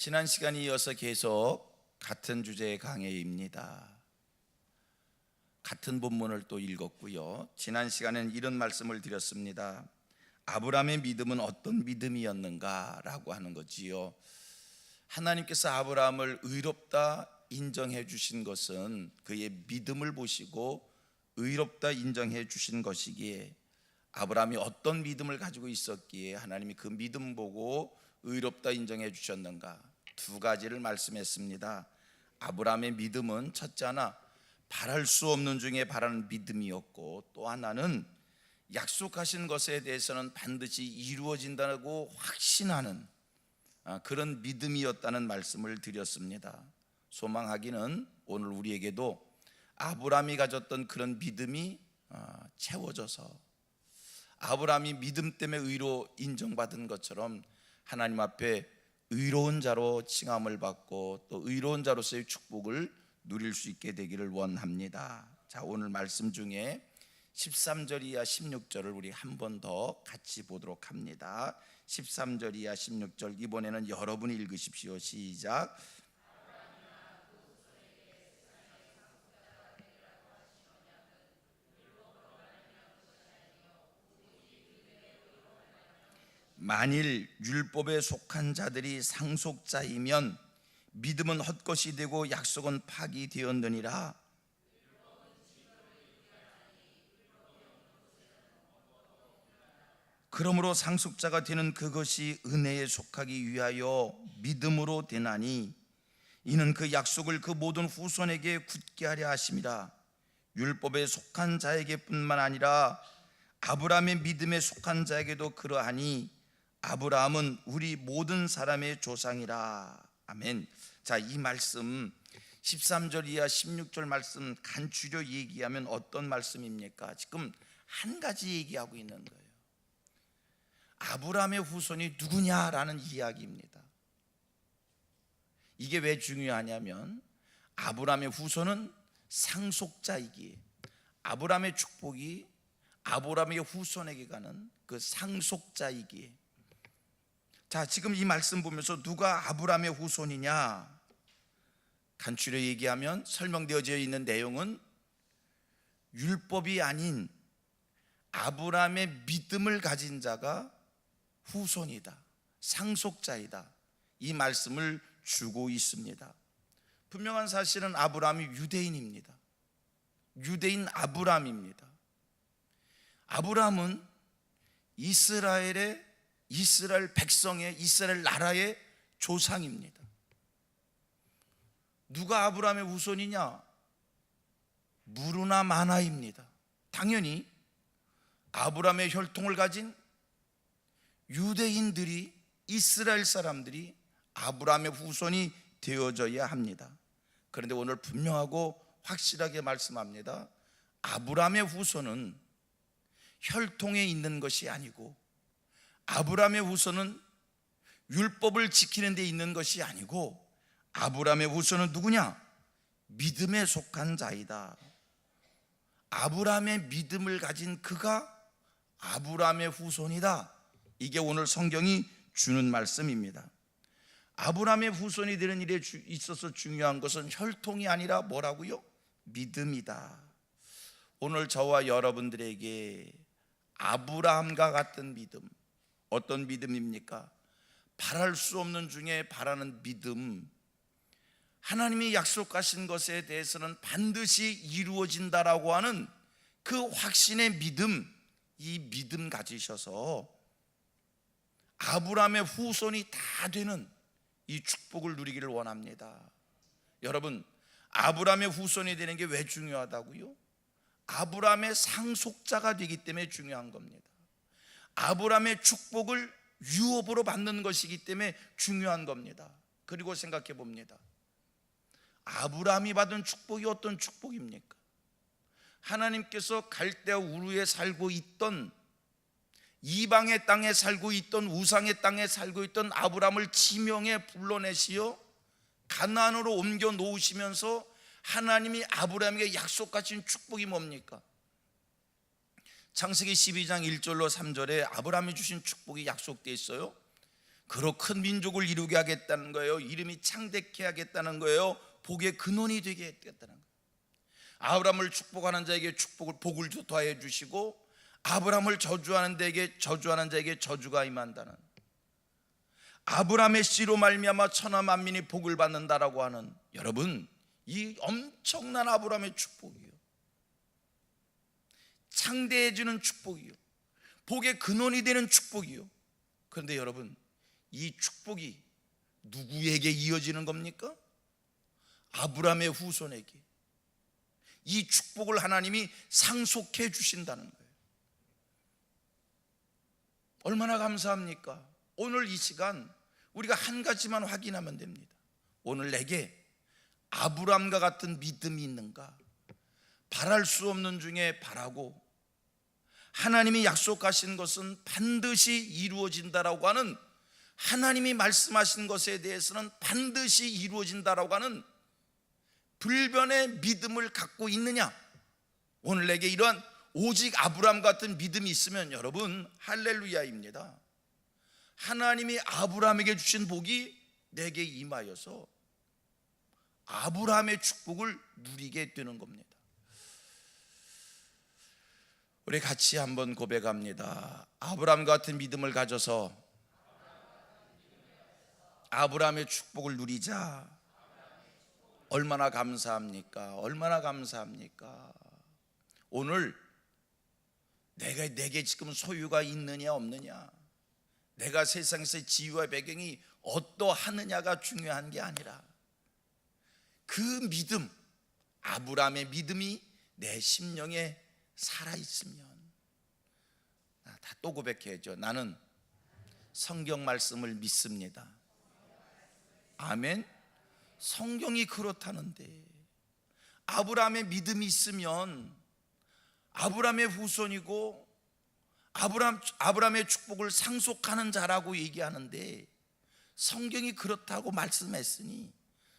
지난 시간에 이어서 계속 같은 주제의 강해입니다. 같은 본문을 또 읽었고요. 지난 시간에는 이런 말씀을 드렸습니다. 아브라함의 믿음은 어떤 믿음이었는가 라고 하는 거지요. 하나님께서 아브라함을 의롭다 인정해 주신 것은 그의 믿음을 보시고 의롭다 인정해 주신 것이기에, 아브라함이 어떤 믿음을 가지고 있었기에 하나님이 그 믿음 보고 의롭다 인정해 주셨는가, 두 가지를 말씀했습니다. 아브라함의 믿음은 첫째 하나, 바랄 수 없는 중에 바라는 믿음이었고, 또 하나는 약속하신 것에 대해서는 반드시 이루어진다고 확신하는 그런 믿음이었다는 말씀을 드렸습니다. 소망하기는 오늘 우리에게도 아브라함이 가졌던 그런 믿음이 채워져서 아브라함이 믿음 때문에 의로 인정받은 것처럼 하나님 앞에 의로운 자로 칭함을 받고 또 의로운 자로서의 축복을 누릴 수 있게 되기를 원합니다. 자, 오늘 말씀 중에 13절 이하 16절을 우리 한 번 더 같이 보도록 합니다. 13절 이하 16절, 이번에는 여러분이 읽으십시오. 시작. 만일 율법에 속한 자들이 상속자이면 믿음은 헛것이 되고 약속은 파기되었느니라. 그러므로 상속자가 되는 그것이 은혜에 속하기 위하여 믿음으로 되나니, 이는 그 약속을 그 모든 후손에게 굳게 하려 하심이라. 율법에 속한 자에게뿐만 아니라 아브라함의 믿음에 속한 자에게도 그러하니, 아브라함은 우리 모든 사람의 조상이라. 아멘. 자, 이 말씀 13절 이하 16절 말씀 간추려 얘기하면 어떤 말씀입니까? 지금 한 가지 얘기하고 있는 거예요. 아브라함의 후손이 누구냐라는 이야기입니다. 이게 왜 중요하냐면, 아브라함의 후손은 상속자이기에, 아브라함의 축복이 아브라함의 후손에게 가는 그 상속자이기에, 자, 지금 이 말씀 보면서 누가 아브라함의 후손이냐 간추려 얘기하면 설명되어져 있는 내용은 율법이 아닌 아브라함의 믿음을 가진 자가 후손이다, 상속자이다, 이 말씀을 주고 있습니다. 분명한 사실은 아브라함이 유대인입니다. 유대인 아브라함입니다. 아브라함은 이스라엘 백성의, 이스라엘 나라의 조상입니다. 누가 아브라함의 후손이냐? 무르나 마나입니다. 당연히 아브라함의 혈통을 가진 유대인들이, 이스라엘 사람들이 아브라함의 후손이 되어져야 합니다. 그런데 오늘 분명하고 확실하게 말씀합니다. 아브라함의 후손은 혈통에 있는 것이 아니고, 아브라함의 후손은 율법을 지키는 데 있는 것이 아니고, 아브라함의 후손은 누구냐? 믿음에 속한 자이다. 아브라함의 믿음을 가진 그가 아브라함의 후손이다. 이게 오늘 성경이 주는 말씀입니다. 아브라함의 후손이 되는 일에 있어서 중요한 것은 혈통이 아니라 뭐라고요? 믿음이다. 오늘 저와 여러분들에게 아브라함과 같은 믿음, 어떤 믿음입니까? 바랄 수 없는 중에 바라는 믿음, 하나님이 약속하신 것에 대해서는 반드시 이루어진다라고 하는 그 확신의 믿음, 이 믿음 가지셔서 아브라함의 후손이 다 되는 이 축복을 누리기를 원합니다. 여러분, 아브라함의 후손이 되는 게 왜 중요하다고요? 아브라함의 상속자가 되기 때문에 중요한 겁니다. 아브라함의 축복을 유업으로 받는 것이기 때문에 중요한 겁니다. 그리고 생각해 봅니다. 아브라함이 받은 축복이 어떤 축복입니까? 하나님께서 갈대아 우르에 살고 있던, 이방의 땅에 살고 있던, 우상의 땅에 살고 있던 아브라함을 지명해 불러내시어 가나안으로 옮겨 놓으시면서 하나님이 아브라함에게 약속하신 축복이 뭡니까? 창세기 12장 1절로 3절에 아브라함이 주신 축복이 약속되어 있어요. 그로 큰 민족을 이루게 하겠다는 거예요. 이름이 창대케 하겠다는 거예요. 복의 근원이 되게 하겠다는 거예요. 아브라함을 축복하는 자에게 복을 더해 주시고, 아브라함을 저주하는 자에게 저주가 임한다는, 아브라함의 씨로 말미암아 천하 만민이 복을 받는다라고 하는, 여러분, 이 엄청난 아브라함의 축복이요, 창대해지는 축복이요, 복의 근원이 되는 축복이요. 그런데 여러분, 이 축복이 누구에게 이어지는 겁니까? 아브라함의 후손에게 이 축복을 하나님이 상속해 주신다는 거예요. 얼마나 감사합니까? 오늘 이 시간 우리가 한 가지만 확인하면 됩니다. 오늘 내게 아브라함과 같은 믿음이 있는가? 바랄 수 없는 중에 바라고, 하나님이 약속하신 것은 반드시 이루어진다라고 하는, 하나님이 말씀하신 것에 대해서는 반드시 이루어진다라고 하는 불변의 믿음을 갖고 있느냐? 오늘 내게 이러한 오직 아브라함 같은 믿음이 있으면 여러분, 할렐루야입니다. 하나님이 아브라함에게 주신 복이 내게 임하여서 아브라함의 축복을 누리게 되는 겁니다. 우리 같이 한번 고백합니다. 아브라함 같은 믿음을 가져서 아브라함의 축복을 누리자. 얼마나 감사합니까? 얼마나 감사합니까? 오늘 내게 지금 소유가 있느냐 없느냐, 내가 세상에서의 지위와 배경이 어떠하느냐가 중요한 게 아니라, 그 믿음, 아브라함의 믿음이 내 심령에 살아있으면, 다 또 고백해야죠. 나는 성경 말씀을 믿습니다. 아멘. 성경이 그렇다는데, 아브라함의 믿음이 있으면 아브라함의 후손이고 아브라함의 축복을 상속하는 자라고 얘기하는데, 성경이 그렇다고 말씀했으니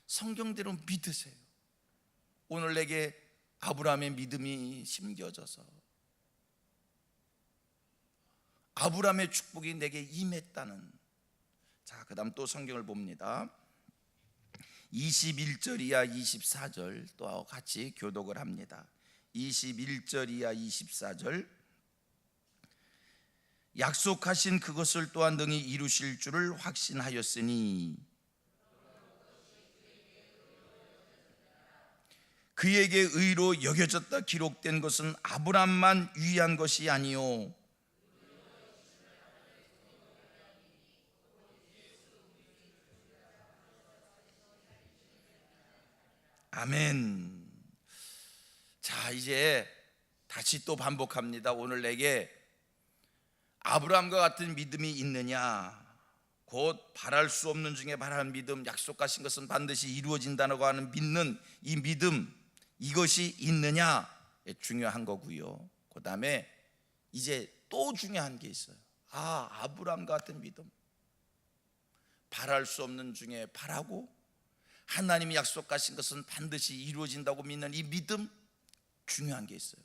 성경대로 믿으세요. 오늘 내게 아브라함의 믿음이 심겨져서 아브라함의 축복이 내게 임했다는. 자, 그 다음 또 성경을 봅니다. 21절 이하 24절 또 같이 교독을 합니다. 21절 이하 24절. 약속하신 그것을 또한 능히 이루실 줄을 확신하였으니 그에게 의로 여겨졌다 기록된 것은 아브라함만 유의한 것이 아니요 아멘. 자, 이제 다시 또 반복합니다. 오늘 내게 아브라함과 같은 믿음이 있느냐? 곧 바랄 수 없는 중에 바라는 믿음, 약속하신 것은 반드시 이루어진다고 하는 믿는 이 믿음, 이것이 있느냐? 중요한 거고요. 그 다음에 이제 또 중요한 게 있어요. 아브라함과 같은 믿음, 바랄 수 없는 중에 바라고 하나님이 약속하신 것은 반드시 이루어진다고 믿는 이 믿음, 중요한 게 있어요.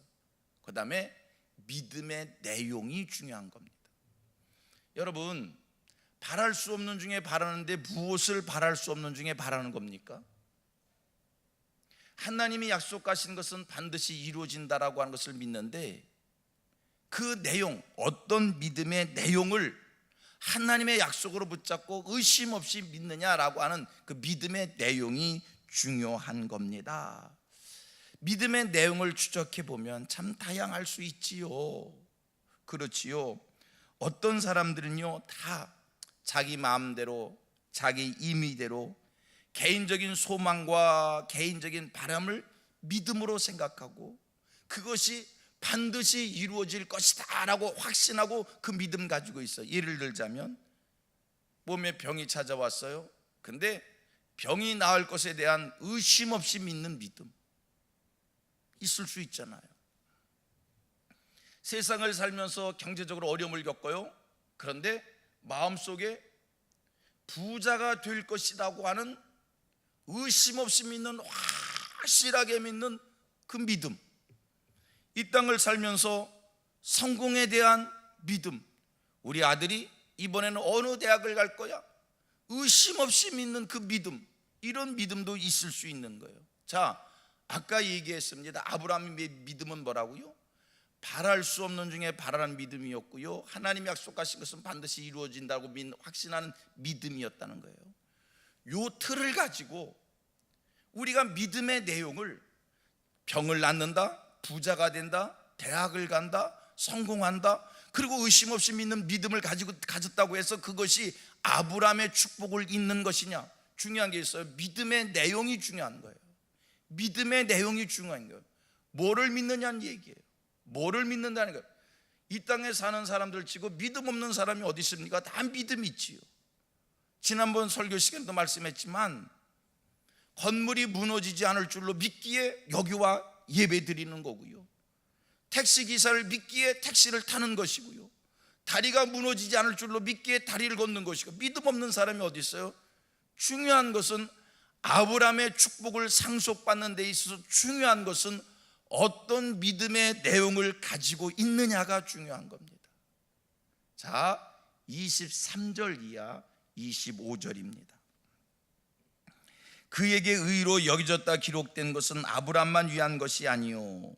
그 다음에 믿음의 내용이 중요한 겁니다. 여러분, 바랄 수 없는 중에 바라는데 무엇을 바랄 수 없는 중에 바라는 겁니까? 하나님이 약속하신 것은 반드시 이루어진다라고 하는 것을 믿는데, 그 내용, 어떤 믿음의 내용을 하나님의 약속으로 붙잡고 의심 없이 믿느냐라고 하는 그 믿음의 내용이 중요한 겁니다. 믿음의 내용을 추적해 보면 참 다양할 수 있지요. 그렇지요. 어떤 사람들은요, 다 자기 마음대로, 자기 임의대로 개인적인 소망과 개인적인 바람을 믿음으로 생각하고 그것이 반드시 이루어질 것이다 라고 확신하고 그 믿음 가지고 있어요. 예를 들자면, 몸에 병이 찾아왔어요. 근데 병이 나을 것에 대한 의심 없이 믿는 믿음 있을 수 있잖아요. 세상을 살면서 경제적으로 어려움을 겪어요. 그런데 마음속에 부자가 될 것이라고 하는 의심 없이 믿는, 확실하게 믿는 그 믿음, 이 땅을 살면서 성공에 대한 믿음, 우리 아들이 이번에는 어느 대학을 갈 거야? 의심 없이 믿는 그 믿음, 이런 믿음도 있을 수 있는 거예요. 자, 아까 얘기했습니다. 아브라함의 믿음은 뭐라고요? 바랄 수 없는 중에 바라는 믿음이었고요, 하나님이 약속하신 것은 반드시 이루어진다고 확신하는 믿음이었다는 거예요. 요 틀을 가지고 우리가 믿음의 내용을 병을 낫는다, 부자가 된다, 대학을 간다, 성공한다, 그리고 의심 없이 믿는 믿음을 가졌다고 해서 그것이 아브라함의 축복을 잇는 것이냐? 중요한 게 있어요. 믿음의 내용이 중요한 거예요. 믿음의 내용이 중요한 거예요. 뭐를 믿느냐는 얘기예요. 뭐를 믿는다는 거예요. 이 땅에 사는 사람들 치고 믿음 없는 사람이 어디 있습니까? 다 믿음이 있지요. 지난번 설교 시간에도 말씀했지만 건물이 무너지지 않을 줄로 믿기에 여기와 예배 드리는 거고요, 택시기사를 믿기에 택시를 타는 것이고요, 다리가 무너지지 않을 줄로 믿기에 다리를 걷는 것이고, 믿음 없는 사람이 어디 있어요? 중요한 것은 아브라함의 축복을 상속받는 데 있어서 중요한 것은 어떤 믿음의 내용을 가지고 있느냐가 중요한 겁니다. 자, 23절 이하 25절입니다. 그에게 의로 여겨졌다 기록된 것은 아브라함만 위한 것이 아니요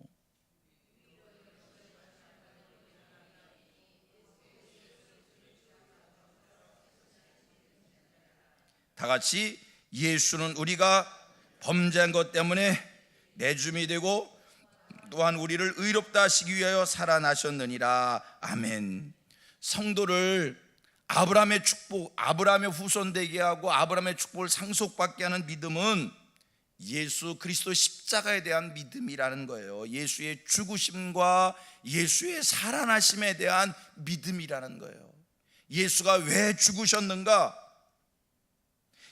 다 같이, 예수는 우리가 범죄한 것 때문에 내줌이 되고 또한 우리를 의롭다 하시기 위하여 살아나셨느니라. 아멘. 성도를 아브라함의 축복, 아브라함의 후손 되게 하고 아브라함의 축복을 상속받게 하는 믿음은 예수 그리스도 십자가에 대한 믿음이라는 거예요. 예수의 죽으심과 예수의 살아나심에 대한 믿음이라는 거예요. 예수가 왜 죽으셨는가,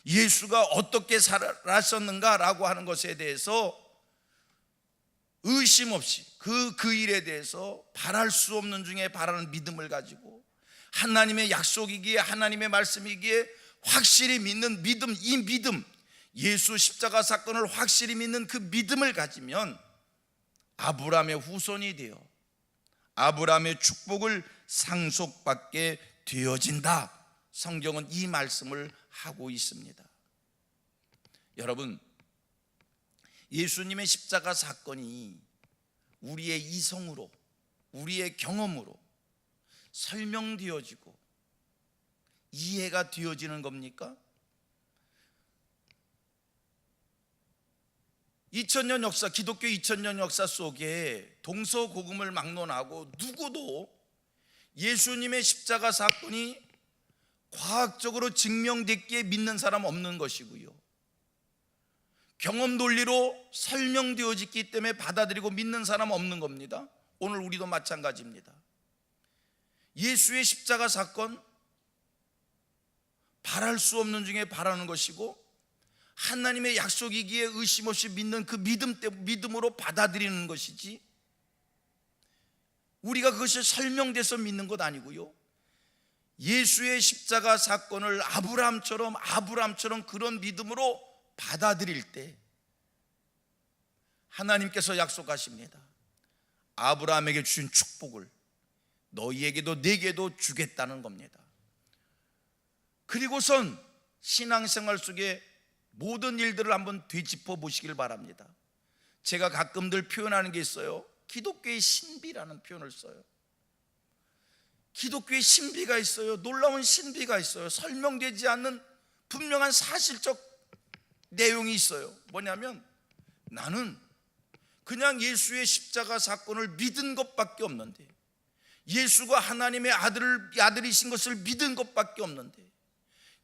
예수가 어떻게 살아나셨는가라고 하는 것에 대해서 의심 없이 그 일에 대해서 바랄 수 없는 중에 바라는 믿음을 가지고 하나님의 약속이기에, 하나님의 말씀이기에 확실히 믿는 믿음, 이 믿음, 예수 십자가 사건을 확실히 믿는 그 믿음을 가지면 아브라함의 후손이 되어 아브라함의 축복을 상속받게 되어진다. 성경은 이 말씀을 하고 있습니다. 여러분, 예수님의 십자가 사건이 우리의 이성으로, 우리의 경험으로 설명되어지고 이해가 되어지는 겁니까? 2000년 역사, 기독교 2000년 역사 속에 동서고금을 막론하고 누구도 예수님의 십자가 사건이 과학적으로 증명됐기에 믿는 사람 없는 것이고요, 경험 논리로 설명되어졌기 때문에 받아들이고 믿는 사람 없는 겁니다. 오늘 우리도 마찬가지입니다. 예수의 십자가 사건, 바랄 수 없는 중에 바라는 것이고 하나님의 약속이기에 의심 없이 믿는 그 믿음으로 받아들이는 것이지, 우리가 그것이 설명돼서 믿는 것 아니고요, 예수의 십자가 사건을 아브라함처럼 그런 믿음으로 받아들일 때 하나님께서 약속하십니다. 아브라함에게 주신 축복을 너희에게도 내게도 주겠다는 겁니다. 그리고선 신앙생활 속에 모든 일들을 한번 되짚어 보시길 바랍니다. 제가 가끔들 표현하는 게 있어요. 기독교의 신비라는 표현을 써요. 기독교의 신비가 있어요. 놀라운 신비가 있어요. 설명되지 않는 분명한 사실적 내용이 있어요. 뭐냐면 나는 그냥 예수의 십자가 사건을 믿은 것밖에 없는데, 예수가 하나님의 아들이신 것을 믿은 것밖에 없는데,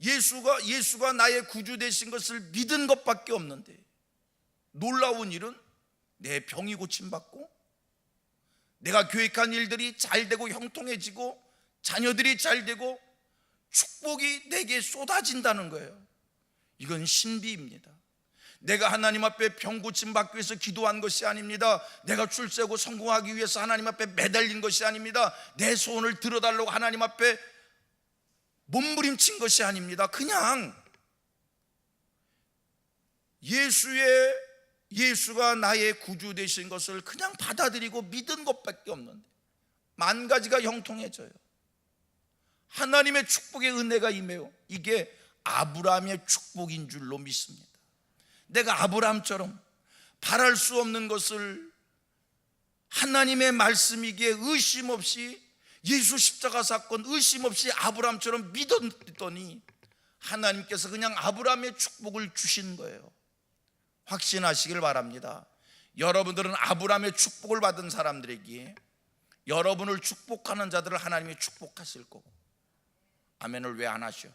예수가 나의 구주 되신 것을 믿은 것밖에 없는데, 놀라운 일은 내 병이 고침받고 내가 계획한 일들이 잘 되고 형통해지고 자녀들이 잘 되고 축복이 내게 쏟아진다는 거예요. 이건 신비입니다. 내가 하나님 앞에 병 고침 받기 위해서 기도한 것이 아닙니다. 내가 출세하고 성공하기 위해서 하나님 앞에 매달린 것이 아닙니다. 내 소원을 들어달라고 하나님 앞에 몸부림친 것이 아닙니다. 그냥 예수가 나의 구주 되신 것을 그냥 받아들이고 믿은 것밖에 없는데 만 가지가 형통해져요. 하나님의 축복의 은혜가 임해요. 이게 아브라함의 축복인 줄로 믿습니다. 내가 아브라함처럼 바랄 수 없는 것을 하나님의 말씀이기에 의심 없이, 예수 십자가 사건 의심 없이 아브라함처럼 믿었더니 하나님께서 그냥 아브라함의 축복을 주신 거예요. 확신하시길 바랍니다. 여러분들은 아브라함의 축복을 받은 사람들이기에 여러분을 축복하는 자들을 하나님이 축복하실 거고. 아멘을 왜 안 하셔?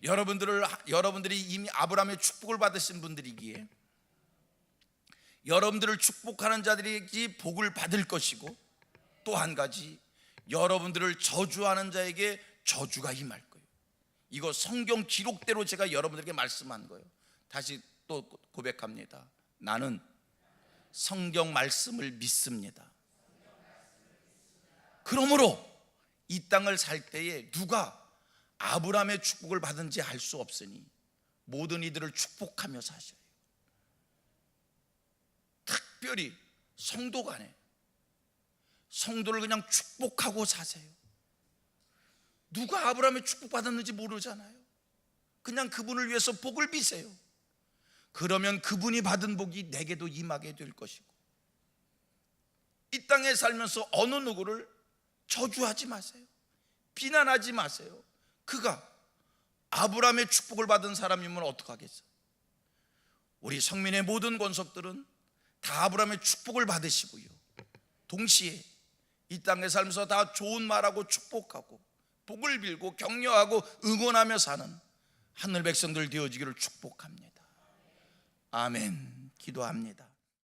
여러분들이 이미 아브라함의 축복을 받으신 분들이기에 여러분들을 축복하는 자들이 복을 받을 것이고, 또 한 가지, 여러분들을 저주하는 자에게 저주가 임할 거예요. 이거 성경 기록대로 제가 여러분들에게 말씀한 거예요. 다시 또 고백합니다. 나는 성경 말씀을 믿습니다. 그러므로 이 땅을 살 때에 누가 아브라함의 축복을 받은지 알 수 없으니 모든 이들을 축복하며 사셔요. 특별히 성도 간에 성도를 그냥 축복하고 사세요. 누가 아브라함의 축복받았는지 모르잖아요. 그냥 그분을 위해서 복을 비세요. 그러면 그분이 받은 복이 내게도 임하게 될 것이고, 이 땅에 살면서 어느 누구를 저주하지 마세요. 비난하지 마세요. 그가 아브라함의 축복을 받은 사람이면 어떡하겠어요? 우리 성민의 모든 권속들은 다 아브라함의 축복을 받으시고요, 동시에 이 땅에 살면서 다 좋은 말하고 축복하고 복을 빌고 격려하고 응원하며 사는 하늘 백성들 되어지기를 축복합니다. 아멘. 기도합니다.